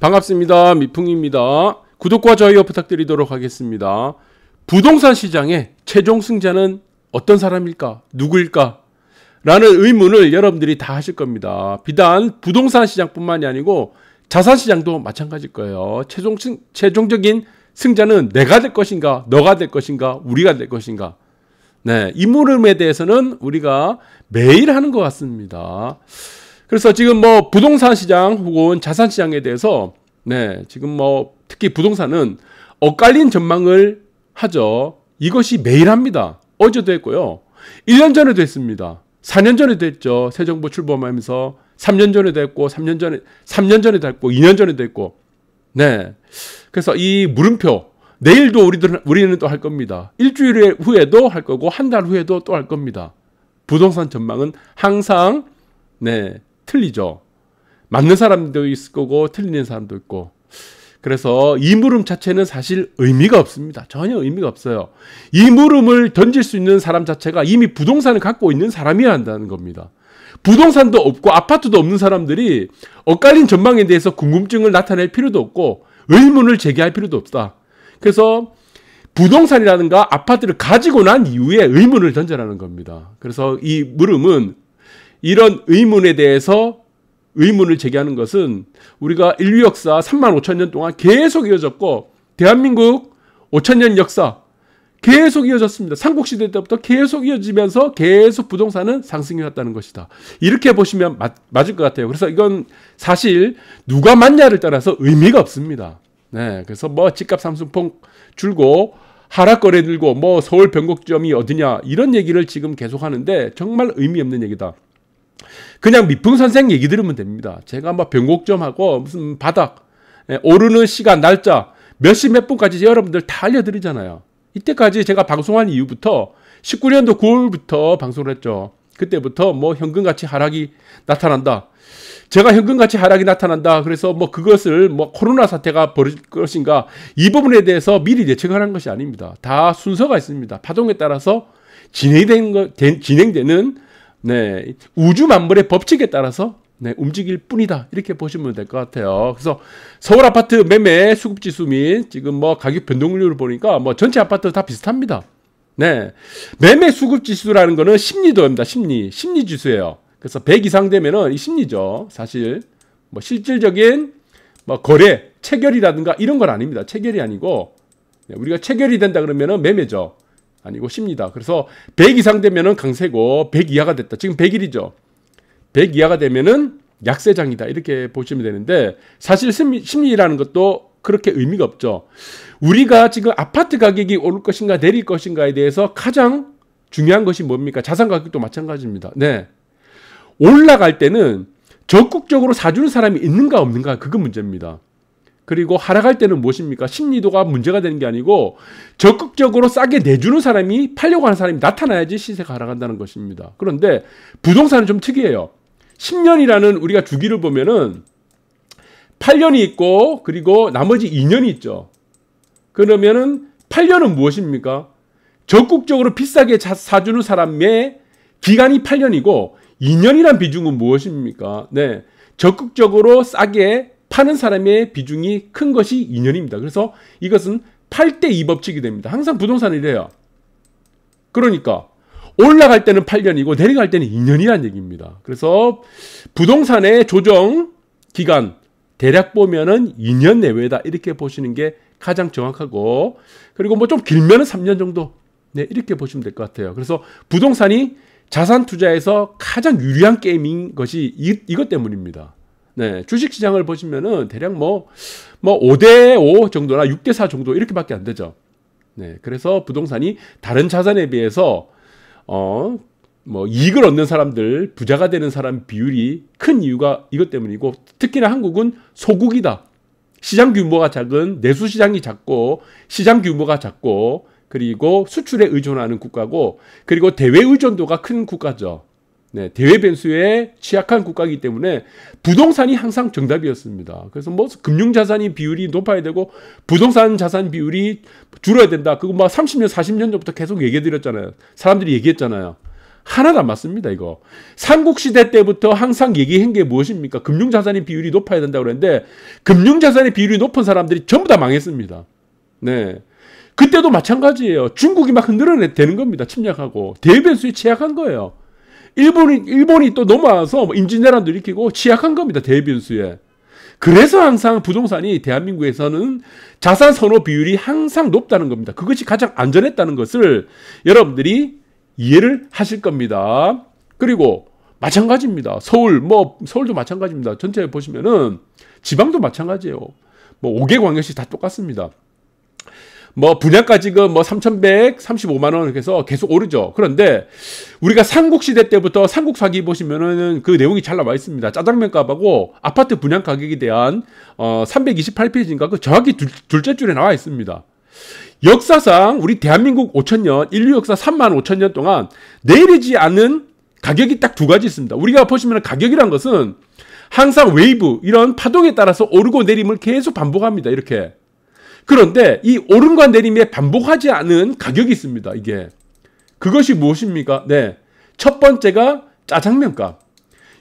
반갑습니다. 미풍입니다. 구독과 좋아요 부탁드리도록 하겠습니다. 부동산 시장의 최종 승자는 어떤 사람일까? 누구일까? 라는 의문을 여러분들이 다 하실 겁니다. 비단 부동산 시장뿐만이 아니고 자산 시장도 마찬가지일 거예요. 최종적인 승자는 내가 될 것인가? 너가 될 것인가? 우리가 될 것인가? 네, 이 물음에 대해서는 우리가 매일 하는 것 같습니다. 그래서 지금 뭐 부동산 시장 혹은 자산 시장에 대해서 지금 뭐 특히 부동산은 엇갈린 전망을 하죠. 이것이 매일 합니다. 어제도 했고요. 1년 전에도 했습니다. 4년 전에도 했죠. 새 정부 출범하면서 3년 전에도 했고 3년 전에도 했고 2년 전에도 했고. 네. 그래서 이 물음표 내일도 우리는 또 할 겁니다. 일주일 후에도 할 거고 한 달 후에도 또 할 겁니다. 부동산 전망은 항상 틀리죠. 맞는 사람도 있을 거고 틀리는 사람도 있고. 그래서 이 물음 자체는 사실 의미가 없습니다. 전혀 의미가 없어요. 이 물음을 던질 수 있는 사람 자체가 이미 부동산을 갖고 있는 사람이어야 한다는 겁니다. 부동산도 없고 아파트도 없는 사람들이 엇갈린 전망에 대해서 궁금증을 나타낼 필요도 없고 의문을 제기할 필요도 없다. 그래서 부동산이라든가 아파트를 가지고 난 이후에 의문을 던져라는 겁니다. 그래서 이 물음은 이런 의문에 대해서 의문을 제기하는 것은 우리가 인류 역사 35,000년 동안 계속 이어졌고 대한민국 5,000년 역사 계속 이어졌습니다. 삼국시대 때부터 계속 이어지면서 계속 부동산은 상승해 왔다는 것이다. 이렇게 보시면 맞을 것 같아요. 그래서 이건 사실 누가 맞냐를 따라서 의미가 없습니다. 그래서 뭐 집값 상승폭 줄고 하락거래 들고 뭐 서울 변곡점이 어디냐 이런 얘기를 지금 계속 하는데 정말 의미 없는 얘기다. 그냥 미풍 선생 얘기 들으면 됩니다. 제가 뭐 변곡점하고 무슨 바닥, 오르는 시간, 날짜, 몇 시 몇 분까지 여러분들 다 알려드리잖아요. 이때까지 제가 방송한 이후부터 19년도 9월부터 방송을 했죠. 그때부터 뭐 현금가치 하락이 나타난다. 제가 현금가치 하락이 나타난다. 그래서 뭐 그것을 뭐 코로나 사태가 벌어질 것인가 이 부분에 대해서 미리 예측하는 것이 아닙니다. 다 순서가 있습니다. 파동에 따라서 진행되는 우주 만물의 법칙에 따라서 움직일 뿐이다. 이렇게 보시면 될 것 같아요. 그래서 서울 아파트 매매 수급지수 및 지금 뭐 가격 변동률을 보니까 뭐 전체 아파트 다 비슷합니다. 매매 수급지수라는 거는 심리도입니다. 심리지수예요. 그래서 100 이상 되면은 이 심리죠. 사실 뭐 실질적인 뭐 거래, 체결이라든가 이런 건 아닙니다. 체결이 아니고 우리가 체결이 된다 그러면은 매매죠. 아니고 심리다. 그래서 100 이상 되면은 강세고 100 이하가 됐다. 지금 100일이죠. 100 이하가 되면은 약세장이다. 이렇게 보시면 되는데 사실 심리라는 것도 그렇게 의미가 없죠. 우리가 지금 아파트 가격이 오를 것인가 내릴 것인가에 대해서 가장 중요한 것이 뭡니까? 자산 가격도 마찬가지입니다. 올라갈 때는 적극적으로 사주는 사람이 있는가 없는가 그건 문제입니다. 그리고 하락할 때는 무엇입니까? 심리도가 문제가 되는 게 아니고 적극적으로 싸게 내주는 사람이 팔려고 하는 사람이 나타나야지 시세가 하락한다는 것입니다. 그런데 부동산은 좀 특이해요. 10년이라는 우리가 주기를 보면은 8년이 있고 그리고 나머지 2년이 있죠. 그러면은 8년은 무엇입니까? 적극적으로 비싸게 사주는 사람의 기간이 8년이고 2년이란 비중은 무엇입니까? 적극적으로 싸게 파는 사람의 비중이 큰 것이 2년입니다. 그래서 이것은 8대2 법칙이 됩니다. 항상 부동산은 이래요. 그러니까 올라갈 때는 8년이고 내려갈 때는 2년이라는 얘기입니다. 그래서 부동산의 조정 기간 대략 보면은 2년 내외다 이렇게 보시는 게 가장 정확하고 그리고 뭐 좀 길면은 3년 정도 이렇게 보시면 될 것 같아요. 그래서 부동산이 자산 투자에서 가장 유리한 게임인 것이 이것 때문입니다. 주식시장을 보시면은 대략 뭐 5대5 정도나 6대4 정도 이렇게밖에 안 되죠. 그래서 부동산이 다른 자산에 비해서 뭐 이익을 얻는 사람들, 부자가 되는 사람 비율이 큰 이유가 이것 때문이고 특히나 한국은 소국이다. 시장 규모가 작은 내수 시장이 작고 시장 규모가 작고 그리고 수출에 의존하는 국가고 그리고 대외 의존도가 큰 국가죠. 대외 변수에 취약한 국가이기 때문에 부동산이 항상 정답이었습니다. 그래서 뭐 금융자산이 비율이 높아야 되고 부동산 자산 비율이 줄어야 된다. 그거 뭐 30년, 40년 전부터 계속 얘기해 드렸잖아요. 사람들이 얘기했잖아요. 하나도 안 맞습니다, 이거. 삼국시대 때부터 항상 얘기한 게 무엇입니까? 금융자산의 비율이 높아야 된다고 그랬는데, 금융자산의 비율이 높은 사람들이 전부 다 망했습니다. 네. 그때도 마찬가지예요. 중국이 막 흔들어내는 겁니다. 침략하고. 대변수에 취약한 거예요. 일본이 또 넘어와서 임진왜란도 일으키고 취약한 겁니다. 대변수에. 그래서 항상 부동산이 대한민국에서는 자산 선호 비율이 항상 높다는 겁니다. 그것이 가장 안전했다는 것을 여러분들이 이해를 하실 겁니다. 그리고 마찬가지입니다. 서울도 마찬가지입니다. 전체 보시면은 지방도 마찬가지예요. 5개 광역시 다 똑같습니다. 분양가 지금 3,135만 원 해서 계속 오르죠. 그런데 우리가 삼국시대 때부터 삼국사기 보시면은 그 내용이 잘 나와 있습니다. 짜장면 값하고 아파트 분양 가격에 대한 328페이지인가 그 정확히 둘째 줄에 나와 있습니다. 역사상 우리 대한민국 5,000년, 인류 역사 35,000년 동안 내리지 않는 가격이 딱 두 가지 있습니다. 우리가 보시면 가격이란 것은 항상 웨이브, 이런 파동에 따라서 오르고 내림을 계속 반복합니다. 이렇게. 그런데 이 오름과 내림에 반복하지 않은 가격이 있습니다. 이게. 그것이 무엇입니까? 네. 첫 번째가 짜장면 값.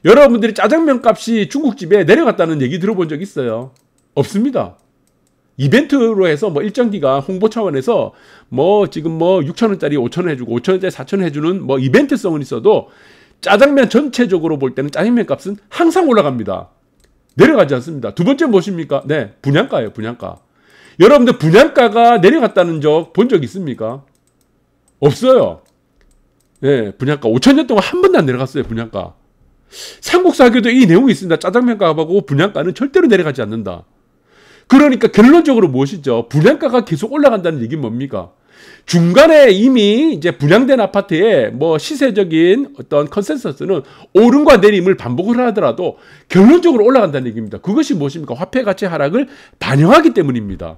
여러분들이 짜장면 값이 중국집에 내려갔다는 얘기 들어본 적 있어요? 없습니다. 이벤트로 해서 일정 기간 홍보 차원에서 지금 6,000원짜리 5,000원 해주고 5,000원짜리 4,000원 해주는 이벤트성은 있어도 짜장면 전체적으로 볼 때는 짜장면 값은 항상 올라갑니다. 내려가지 않습니다. 두 번째 무엇입니까? 네. 분양가예요. 분양가. 여러분들 분양가가 내려갔다는 적 본 적 있습니까? 없어요. 네, 분양가 5,000년 동안 한 번도 안 내려갔어요. 분양가. 삼국사기도 이 내용이 있습니다. 짜장면 값하고 분양가는 절대로 내려가지 않는다. 그러니까 결론적으로 무엇이죠? 분양가가 계속 올라간다는 얘기는 뭡니까? 중간에 이미 이제 분양된 아파트의 시세적인 어떤 컨센서스는 오름과 내림을 반복을 하더라도 결론적으로 올라간다는 얘기입니다. 그것이 무엇입니까? 화폐 가치 하락을 반영하기 때문입니다.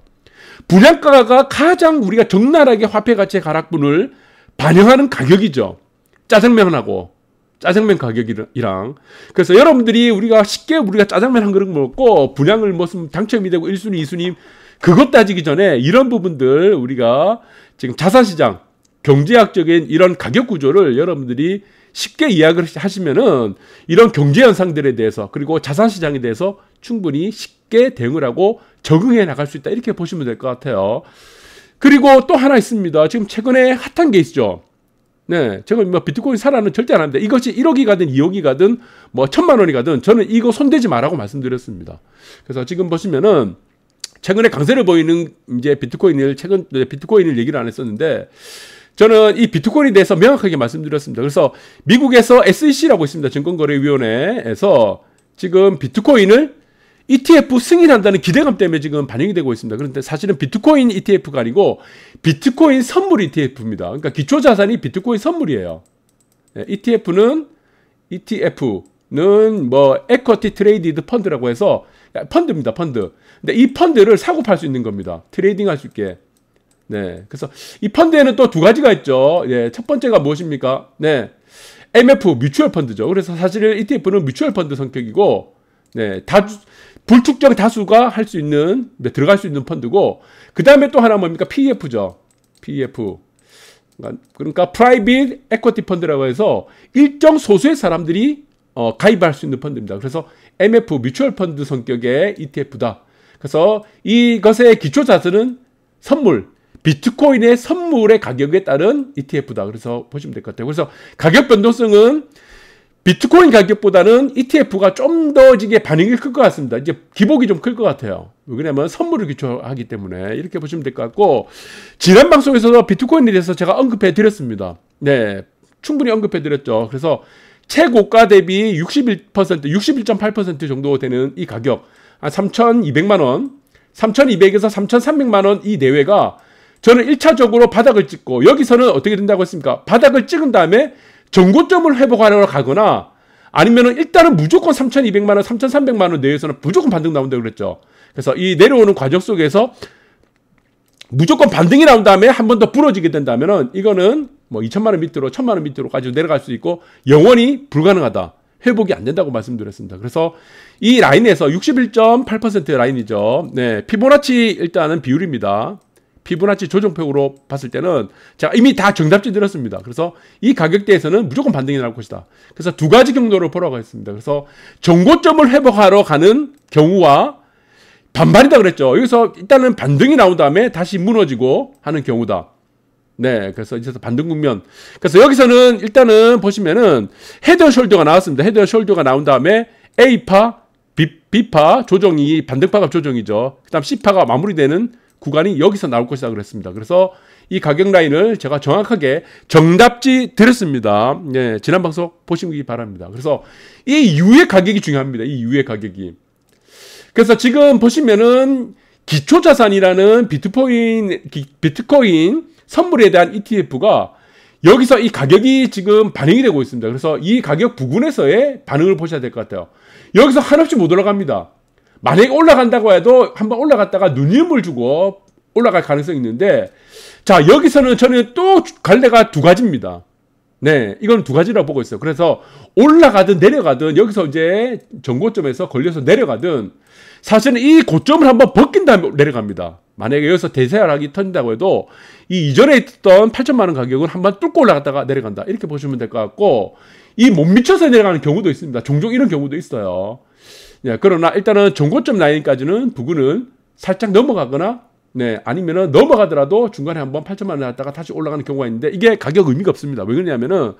분양가가 가장 우리가 적나라하게 화폐 가치 하락분을 반영하는 가격이죠. 짜장면 가격이랑. 그래서 여러분들이 우리가 짜장면 한 그릇 먹고 분양을 당첨이 되고 1순위, 2순위 그것 따지기 전에 이런 부분들 우리가 지금 자산시장, 경제학적인 이런 가격 구조를 여러분들이 쉽게 이해를 하시면은 이런 경제 현상들에 대해서 그리고 자산시장에 대해서 충분히 쉽게 대응을 하고 적응해 나갈 수 있다. 이렇게 보시면 될 것 같아요. 그리고 또 하나 있습니다. 지금 최근에 핫한 게 있죠. 네, 제가 비트코인 사라는 절대 안 합니다. 이것이 1억이 가든 2억이 가든 1,000만 원이 가든 저는 이거 손대지 말라고 말씀드렸습니다. 그래서 지금 보시면은 최근에 강세를 보이는 이제 비트코인을 얘기를 안 했었는데 저는 이 비트코인에 대해서 명확하게 말씀드렸습니다. 그래서 미국에서 SEC라고 있습니다. 증권거래위원회에서 지금 비트코인을 ETF 승인한다는 기대감 때문에 지금 반영이 되고 있습니다. 그런데 사실은 비트코인 ETF가 아니고 비트코인 선물 ETF입니다. 그러니까 기초자산이 비트코인 선물이에요. 네, ETF는 에쿼티 트레이디드 펀드라고 해서 펀드입니다. 펀드. 근데 이 펀드를 사고 팔 수 있는 겁니다. 트레이딩 할 수 있게. 네. 그래서 이 펀드에는 또 두 가지가 있죠. 예. 첫 번째가 무엇입니까? 네. MF, 뮤추얼 펀드죠. 그래서 사실 ETF는 뮤추얼 펀드 성격이고, 네. 불특정 다수가 할 수 있는, 들어갈 수 있는 펀드고, 그 다음에 또 하나 뭡니까? PEF죠. PEF. 그러니까 프라이빗 에쿼티 펀드라고 해서 일정 소수의 사람들이 가입할 수 있는 펀드입니다. 그래서 MF, 뮤추얼 펀드 성격의 ETF다. 그래서 이것의 기초 자산은 선물, 비트코인의 선물의 가격에 따른 ETF다. 그래서 보시면 될 것 같아요. 그래서 가격 변동성은 비트코인 가격보다는 ETF가 좀 더 이게 반응이 클 것 같습니다. 이제 기복이 좀 클 것 같아요. 왜냐하면 선물을 기초하기 때문에 이렇게 보시면 될 것 같고, 지난 방송에서도 비트코인에 대해서 제가 언급해 드렸습니다. 네, 충분히 언급해 드렸죠. 그래서 최고가 대비 61%, 61.8% 정도 되는 이 가격, 한 3,200만 원, 3,200에서 3,300만 원 이 내외가 저는 1차적으로 바닥을 찍고, 여기서는 어떻게 된다고 했습니까? 바닥을 찍은 다음에 정고점을 회복하려고 가거나, 아니면은 일단은 무조건 3,200만 원, 3,300만 원 내에서는 무조건 반등 나온다고 그랬죠. 그래서 이 내려오는 과정 속에서 무조건 반등이 나온 다음에 한 번 더 부러지게 된다면은 이거는 2,000만 원 밑으로, 1,000만 원 밑으로까지 내려갈 수 있고 영원히 불가능하다. 회복이 안 된다고 말씀드렸습니다. 그래서 이 라인에서 61.8% 라인이죠. 네, 피보나치 일단은 비율입니다. 피보나치 조정폭으로 봤을 때는 제가 이미 다 정답지 들었습니다. 그래서 이 가격대에서는 무조건 반등이 나올 것이다. 그래서 두 가지 경로를 보라고 했습니다. 그래서 정고점을 회복하러 가는 경우와 반반이다 그랬죠. 여기서 일단은 반등이 나온 다음에 다시 무너지고 하는 경우다. 네, 그래서 이제서 반등 국면. 그래서 여기서는 일단은 보시면은 헤드 숄더가 나왔습니다. 헤드 숄더가 나온 다음에 A파, B파 조정이 반등파가 조정이죠. 그다음 C파가 마무리되는 구간이 여기서 나올 것이다 그랬습니다. 그래서 이 가격 라인을 제가 정확하게 정답지 드렸습니다. 네, 지난 방송 보시기 바랍니다. 그래서 이 이후의 가격이 중요합니다. 이 이후의 가격이. 그래서 지금 보시면은 기초자산이라는 비트코인 선물에 대한 ETF가 여기서 이 가격이 지금 반영이 되고 있습니다. 그래서 이 가격 부근에서의 반응을 보셔야 될 것 같아요. 여기서 한없이 못 올라갑니다. 만약에 올라간다고 해도 한번 올라갔다가 누님을 주고 올라갈 가능성이 있는데, 자, 여기서는 저는 또 갈래가 두 가지입니다. 네, 이건 두 가지라고 보고 있어요. 그래서 올라가든 내려가든 여기서 이제 정고점에서 걸려서 내려가든 사실은 이 고점을 한번 벗긴 다음에 내려갑니다. 만약에 여기서 대세하락이 터진다고 해도 이 이전에 있던 8천만 원 가격은 한번 뚫고 올라갔다가 내려간다. 이렇게 보시면 될 것 같고, 이 못 미쳐서 내려가는 경우도 있습니다. 종종 이런 경우도 있어요. 네, 그러나 일단은 정고점 라인까지는 부근은 살짝 넘어가거나, 네, 아니면은 넘어가더라도 중간에 한번 8천만 원 나왔다가 다시 올라가는 경우가 있는데 이게 가격 의미가 없습니다. 왜 그러냐면은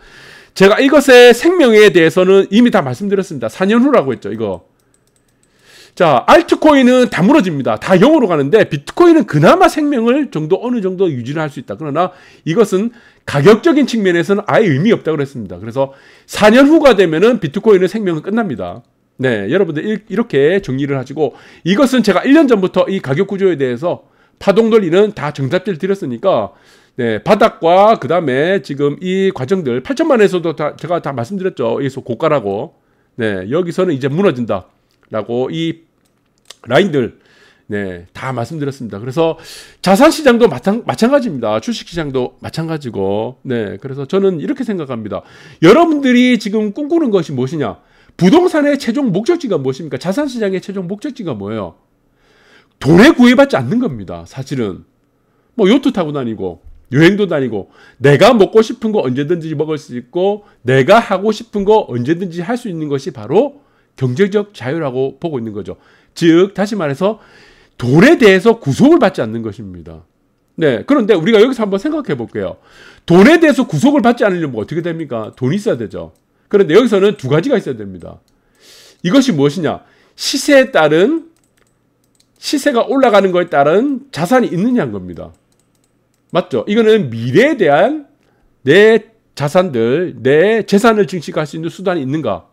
제가 이것의 생명에 대해서는 이미 다 말씀드렸습니다. 4년 후라고 했죠, 이거. 자, 알트코인은 다 무너집니다. 다 0으로 가는데 비트코인은 그나마 생명을 정도 어느 정도 유지를 할 수 있다. 그러나 이것은 가격적인 측면에서는 아예 의미 없다고 그랬습니다. 그래서 4년 후가 되면은 비트코인의 생명은 끝납니다. 네, 여러분들 이렇게 정리를 하시고, 이것은 제가 1년 전부터 이 가격 구조에 대해서 파동 논리는 다 정답지를 드렸으니까, 네, 바닥과 그 다음에 지금 이 과정들 8천만 원에서도 제가 다 말씀드렸죠. 여기서 고가라고. 네, 여기서는 이제 무너진다 라고 이 라인들, 네, 다 말씀드렸습니다. 그래서 자산시장도 마찬가지입니다. 주식시장도 마찬가지고, 네, 그래서 저는 이렇게 생각합니다. 여러분들이 지금 꿈꾸는 것이 무엇이냐? 부동산의 최종 목적지가 무엇입니까? 자산시장의 최종 목적지가 뭐예요? 돈에 구애받지 않는 겁니다. 사실은 뭐 요트 타고 다니고 여행도 다니고 내가 먹고 싶은 거 언제든지 먹을 수 있고 내가 하고 싶은 거 언제든지 할 수 있는 것이 바로 경제적 자유라고 보고 있는 거죠. 즉 다시 말해서 돈에 대해서 구속을 받지 않는 것입니다. 네, 그런데 우리가 여기서 한번 생각해 볼게요. 돈에 대해서 구속을 받지 않으려면 어떻게 됩니까? 돈이 있어야 되죠. 그런데 여기서는 두 가지가 있어야 됩니다. 이것이 무엇이냐? 시세에 따른, 시세가 올라가는 것에 따른 자산이 있느냐는 겁니다. 맞죠? 이거는 미래에 대한 내 자산들, 내 재산을 증식할 수 있는 수단이 있는가?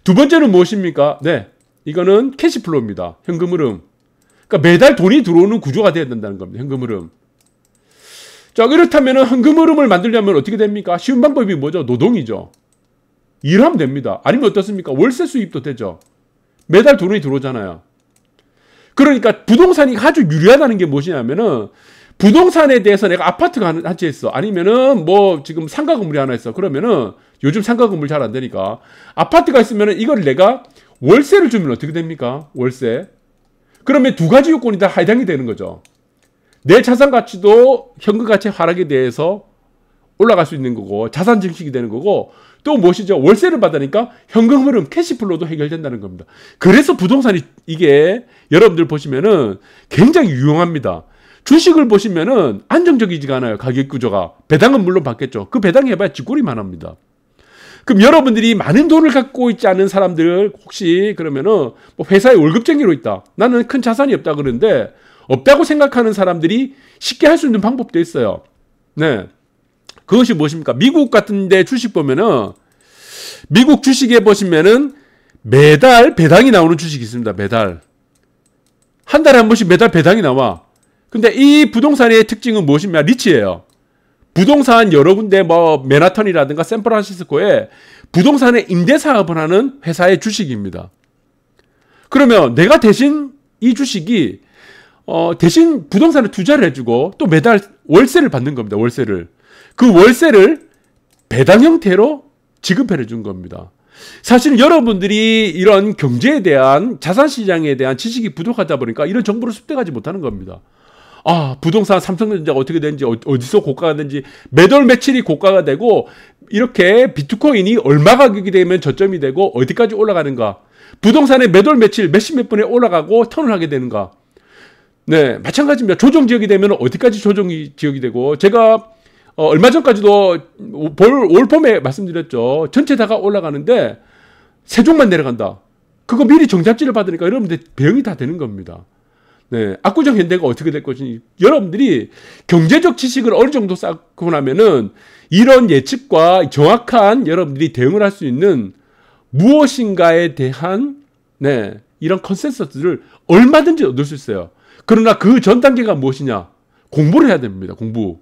두 번째는 무엇입니까? 네, 이거는 캐시플로우입니다. 현금 흐름. 그러니까 매달 돈이 들어오는 구조가 되어야 된다는 겁니다. 현금 흐름. 자, 그렇다면 현금 흐름을 만들려면 어떻게 됩니까? 쉬운 방법이 뭐죠? 노동이죠. 일하면 됩니다. 아니면 어떻습니까? 월세 수입도 되죠. 매달 돈이 들어오잖아요. 그러니까 부동산이 아주 유리하다는 게 무엇이냐면은 부동산에 대해서 내가 아파트가 한 채 있어. 아니면은 뭐 지금 상가 건물이 하나 있어. 그러면은 요즘 상가 건물 잘 안 되니까 아파트가 있으면은 이걸 내가 월세를 주면 어떻게 됩니까? 월세. 그러면 두 가지 요건이 다 해당이 되는 거죠. 내 자산 가치도 현금 가치 하락에 대해서 올라갈 수 있는 거고 자산 증식이 되는 거고 또 무엇이죠? 월세를 받으니까 현금 흐름 캐시플로우도 해결된다는 겁니다. 그래서 부동산이 이게 여러분들 보시면은 굉장히 유용합니다. 주식을 보시면은 안정적이지가 않아요. 가격 구조가. 배당은 물론 받겠죠. 그 배당 해봐야 쥐꼬리만 합니다. 그럼 여러분들이 많은 돈을 갖고 있지 않은 사람들 혹시 그러면은 뭐 회사에 월급쟁이로 있다. 나는 큰 자산이 없다 그러는데 없다고 생각하는 사람들이 쉽게 할 수 있는 방법도 있어요. 네. 그것이 무엇입니까? 미국 같은 데 주식 보면은 미국 주식에 보시면은 매달 배당이 나오는 주식이 있습니다. 매달. 한 달에 한 번씩 매달 배당이 나와. 근데 이 부동산의 특징은 무엇이냐? 리츠예요. 부동산 여러 군데 뭐 맨하탄이라든가 샌프란시스코에 부동산의 임대 사업을 하는 회사의 주식입니다. 그러면 내가 대신 이 주식이 대신 부동산에 투자를 해주고 또 매달 월세를 받는 겁니다. 월세를. 그 월세를 배당 형태로 지급해 준 겁니다. 사실 여러분들이 이런 경제에 대한 자산시장에 대한 지식이 부족하다 보니까 이런 정보를 습득하지 못하는 겁니다. 부동산 삼성전자가 어떻게 되는지, 어디서 고가가 되는지, 매달 며칠이 고가가 되고, 이렇게 비트코인이 얼마 가격이 되면 저점이 되고, 어디까지 올라가는가. 부동산의 매달 며칠, 몇십몇 분에 올라가고, 턴을 하게 되는가. 네, 마찬가지입니다. 조정 지역이 되면 어디까지 조정 지역이 되고, 제가 얼마 전까지도 올 봄에 말씀드렸죠. 전체 다가 올라가는데 세종만 내려간다. 그거 미리 정답지를 받으니까 여러분들 배영이 다 되는 겁니다. 네, 압구정 현대가 어떻게 될 것인지 여러분들이 경제적 지식을 어느 정도 쌓고 나면은 이런 예측과 정확한 여러분들이 대응을 할 수 있는 무엇인가에 대한 이런 컨센서스를 얼마든지 얻을 수 있어요. 그러나 그 전 단계가 무엇이냐? 공부를 해야 됩니다. 공부.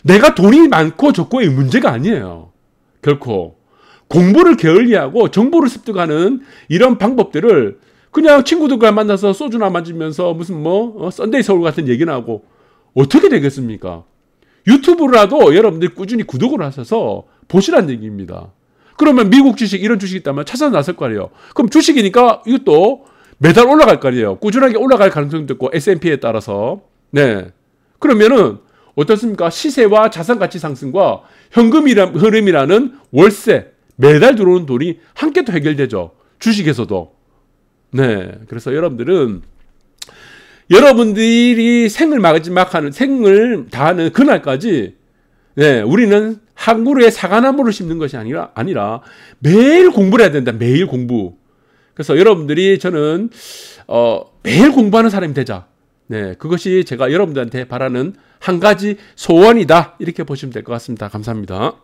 내가 돈이 많고 적고의 문제가 아니에요. 결코. 공부를 게을리하고 정보를 습득하는 이런 방법들을 그냥 친구들과 만나서 소주나 마시면서 무슨 썬데이 서울 같은 얘기나 하고 어떻게 되겠습니까? 유튜브라도 여러분들이 꾸준히 구독을 하셔서 보시라는 얘기입니다. 그러면 미국 주식 이런 주식이 있다면 찾아 나설 거예요. 그럼 주식이니까 이것도 매달 올라갈 거예요. 꾸준하게 올라갈 가능성도 있고 S&P에 따라서. 네. 그러면은 어떻습니까? 시세와 자산 가치 상승과 현금 흐름이라는 월세, 매달 들어오는 돈이 함께 또 해결되죠. 주식에서도. 네. 그래서 여러분들이 생을 마지막하는, 생을 다하는 그날까지, 우리는 한 그루에 사과나무를 심는 것이 아니라 매일 공부를 해야 된다. 매일 공부. 그래서 여러분들이 저는, 매일 공부하는 사람이 되자. 네. 그것이 제가 여러분들한테 바라는 한 가지 소원이다. 이렇게 보시면 될 것 같습니다. 감사합니다.